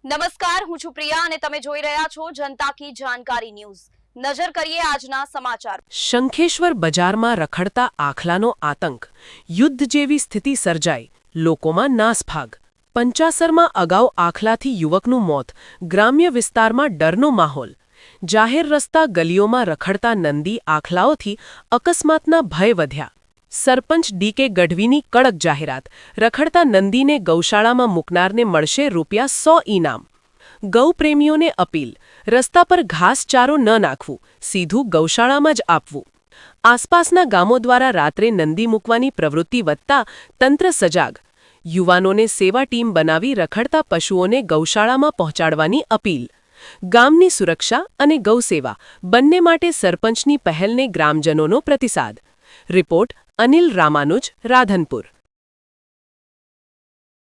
નમસ્કાર, હું છું પ્રિયા અને તમે જોઈ રહ્યા છો જનતા કી જાણકારી ન્યૂઝ। નજર કરીએ આજના સમાચાર। શંખેશ્વર બજારમાં રખડતા આખલાનો આતંક, યુદ્ધ જેવી સ્થિતિ સર્જાઈ, લોકોમાં નાસભાગ। પંચાસરમાં અગાઉ આખલાથી યુવકનું મોત, ગ્રામ્ય વિસ્તારમાં ડરનો માહોલ। જાહેર રસ્તા ગલીઓમાં રખડતા નંદી આખલાઓથી અકસ્માતના ભય વધ્યા। સરપંચ ડી.કે. ગઢવીની કડક જાહેરાત, રખડતા નંદીને ગૌશાળામાં મૂકનારને મળશે ₹100 ઇનામ। ગૌપ્રેમીઓને અપીલ, રસ્તા પર ઘાસચારો ન નાખવું, સીધું ગૌશાળામાં જ આપવું। આસપાસના ગામો દ્વારા રાત્રે નંદી મૂકવાની પ્રવૃત્તિ વધતા તંત્ર સજાગ। યુવાનોને સેવા ટીમ બનાવી રખડતા પશુઓને ગૌશાળામાં પહોંચાડવાની અપીલ। ગામની સુરક્ષા અને ગૌસેવા બંને માટે સરપંચની પહેલને ગ્રામજનોનો પ્રતિસાદ। રિપોર્ટ અનિલ રામાનુજ, રાધનપુર।